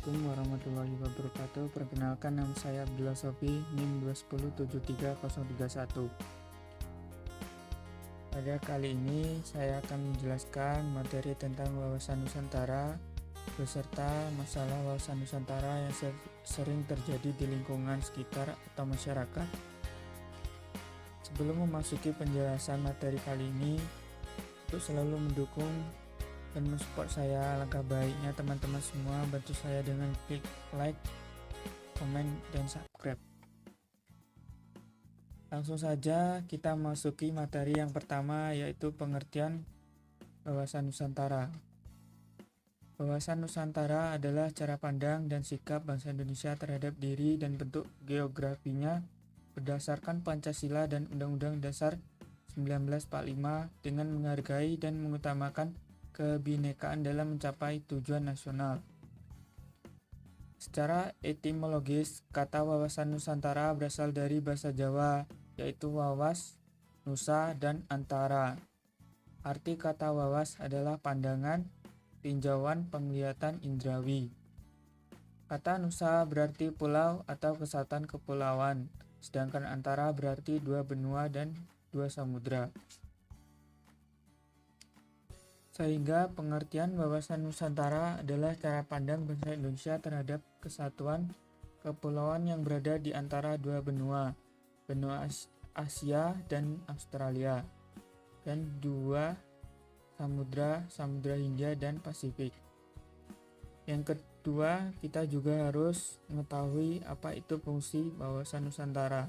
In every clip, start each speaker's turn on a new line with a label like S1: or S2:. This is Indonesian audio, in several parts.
S1: Assalamualaikum warahmatullahi wabarakatuh. Perkenalkan, nama saya Abdullah Sofi, NIM 210733031. Pada kali ini saya akan menjelaskan materi tentang wawasan Nusantara beserta masalah wawasan Nusantara yang sering terjadi di lingkungan sekitar atau masyarakat. Sebelum memasuki penjelasan materi kali ini, untuk selalu mendukung dan mensupport saya, alangkah baiknya teman-teman semua bantu saya dengan klik like, komen, dan subscribe. Langsung saja kita masuki materi yang pertama, yaitu pengertian wawasan Nusantara. Wawasan Nusantara adalah cara pandang dan sikap bangsa Indonesia terhadap diri dan bentuk geografinya berdasarkan Pancasila dan Undang-Undang Dasar 1945 dengan menghargai dan mengutamakan kebinekaan dalam mencapai tujuan nasional. Secara etimologis, kata wawasan Nusantara berasal dari bahasa Jawa, yaitu wawas, nusa, dan antara. Arti kata wawas adalah pandangan, tinjauan, penglihatan indrawi. Kata nusa berarti pulau atau kesatuan kepulauan, sedangkan antara berarti dua benua dan dua samudra. Sehingga pengertian wawasan Nusantara adalah cara pandang bangsa Indonesia terhadap kesatuan kepulauan yang berada di antara dua benua, benua Asia dan Australia, dan dua samudra, Samudra Hindia dan Pasifik. Yang kedua, kita juga harus mengetahui apa itu fungsi wawasan Nusantara.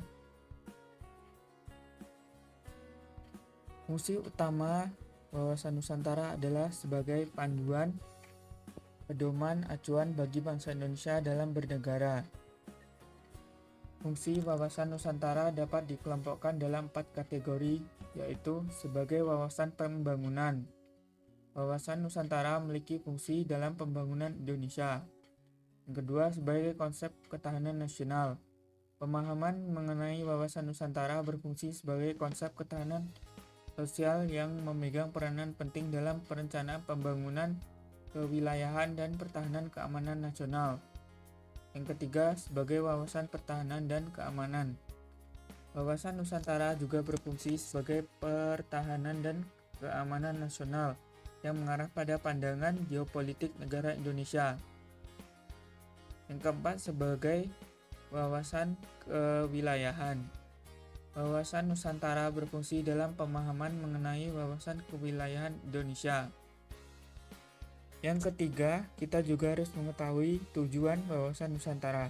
S1: Fungsi utama wawasan Nusantara adalah sebagai panduan, pedoman, acuan bagi bangsa Indonesia dalam bernegara. Fungsi wawasan Nusantara dapat dikelompokkan dalam 4 kategori, yaitu sebagai wawasan pembangunan. Wawasan Nusantara memiliki fungsi dalam pembangunan Indonesia. Yang kedua, sebagai konsep ketahanan nasional. Pemahaman mengenai wawasan Nusantara berfungsi sebagai konsep ketahanan sosial yang memegang peranan penting dalam perencanaan pembangunan kewilayahan dan pertahanan keamanan nasional. Yang ketiga, sebagai wawasan pertahanan dan keamanan. Wawasan Nusantara juga berfungsi sebagai pertahanan dan keamanan nasional yang mengarah pada pandangan geopolitik negara Indonesia. Yang keempat, sebagai wawasan kewilayahan. Wawasan Nusantara berfungsi dalam pemahaman mengenai wawasan kewilayahan Indonesia. Yang ketiga, kita juga harus mengetahui tujuan wawasan Nusantara.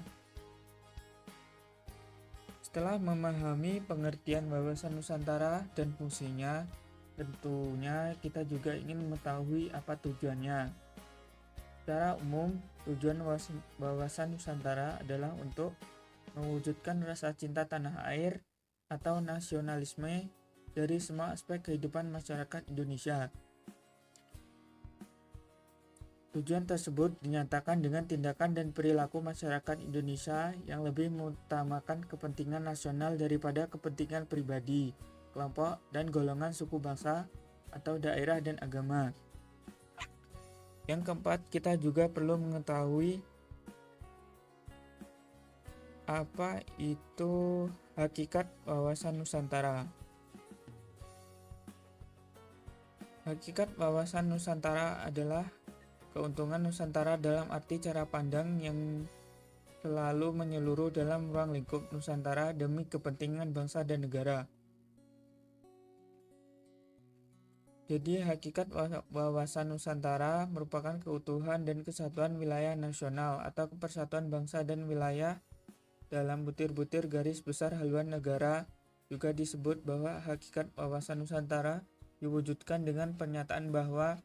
S1: Setelah memahami pengertian wawasan Nusantara dan fungsinya, tentunya kita juga ingin mengetahui apa tujuannya. Secara umum, tujuan wawasan Nusantara adalah untuk mewujudkan rasa cinta tanah air atau nasionalisme dari semua aspek kehidupan masyarakat Indonesia. Tujuan tersebut dinyatakan dengan tindakan dan perilaku masyarakat Indonesia yang lebih mengutamakan kepentingan nasional daripada kepentingan pribadi, kelompok, dan golongan suku bangsa atau daerah dan agama. Yang keempat, kita juga perlu mengetahui apa itu hakikat wawasan Nusantara. Hakikat wawasan Nusantara adalah keuntungan Nusantara dalam arti cara pandang yang selalu menyeluruh dalam ruang lingkup Nusantara demi kepentingan bangsa dan negara. Jadi hakikat wawasan Nusantara merupakan keutuhan dan kesatuan wilayah nasional atau persatuan bangsa dan wilayah dalam butir-butir garis besar haluan negara. Juga disebut bahwa hakikat wawasan Nusantara diwujudkan dengan pernyataan bahwa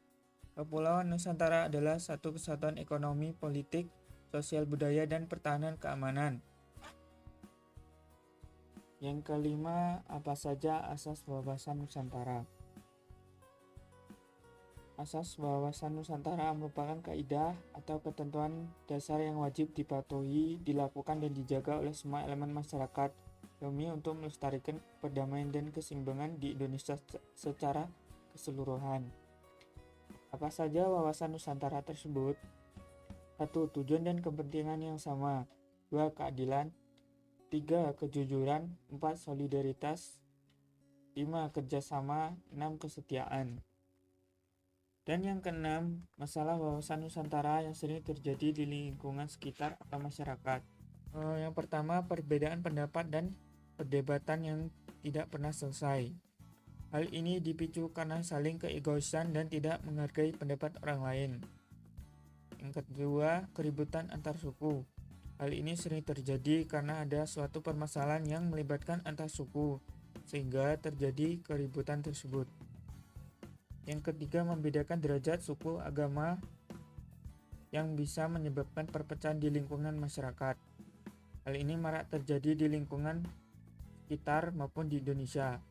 S1: Kepulauan Nusantara adalah satu kesatuan ekonomi, politik, sosial budaya, dan pertahanan keamanan. Yang kelima, apa saja asas wawasan Nusantara? Asas wawasan Nusantara merupakan kaidah atau ketentuan dasar yang wajib dipatuhi, dilakukan, dan dijaga oleh semua elemen masyarakat demi untuk melestarikan perdamaian dan keseimbangan di Indonesia secara keseluruhan. Apa saja wawasan Nusantara tersebut? 1. Tujuan dan kepentingan yang sama. 2. Keadilan. 3. Kejujuran. 4. Solidaritas. 5. Kerjasama. 6. Kesetiaan. Dan yang keenam, masalah wawasan Nusantara yang sering terjadi di lingkungan sekitar atau masyarakat. Yang pertama, perbedaan pendapat dan perdebatan yang tidak pernah selesai. Hal ini dipicu karena saling keegoisan dan tidak menghargai pendapat orang lain. Yang kedua, keributan antar suku. Hal ini sering terjadi karena ada suatu permasalahan yang melibatkan antar suku, sehingga terjadi keributan tersebut. Yang ketiga, membedakan derajat suku agama yang bisa menyebabkan perpecahan di lingkungan masyarakat. Hal ini marak terjadi di lingkungan sekitar maupun di Indonesia.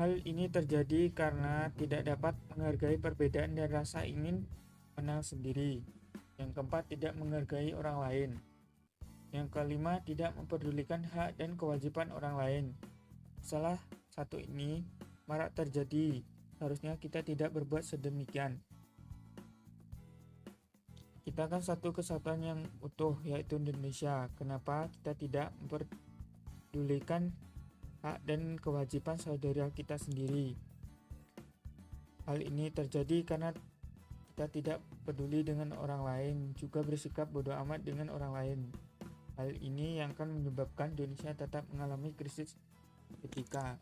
S1: Hal ini terjadi karena tidak dapat menghargai perbedaan dan rasa ingin menang sendiri. Yang keempat, tidak menghargai orang lain. Yang kelima, tidak mempedulikan hak dan kewajiban orang lain. Salah satu ini marak terjadi, seharusnya kita tidak berbuat sedemikian. Kita kan satu kesatuan yang utuh, yaitu Indonesia. Kenapa kita tidak memperdulikan hak dan kewajiban saudara kita sendiri? Hal ini terjadi karena kita tidak peduli dengan orang lain, juga bersikap bodoh amat dengan orang lain. Hal ini yang akan menyebabkan Indonesia tetap mengalami krisis ketika.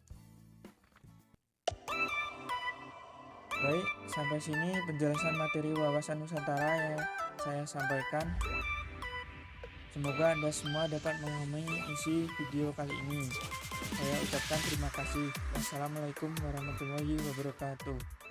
S1: Baik, sampai sini penjelasan materi wawasan Nusantara yang saya sampaikan. Semoga Anda semua dapat memahami isi video kali ini. Saya ucapkan terima kasih. Wassalamualaikum warahmatullahi wabarakatuh.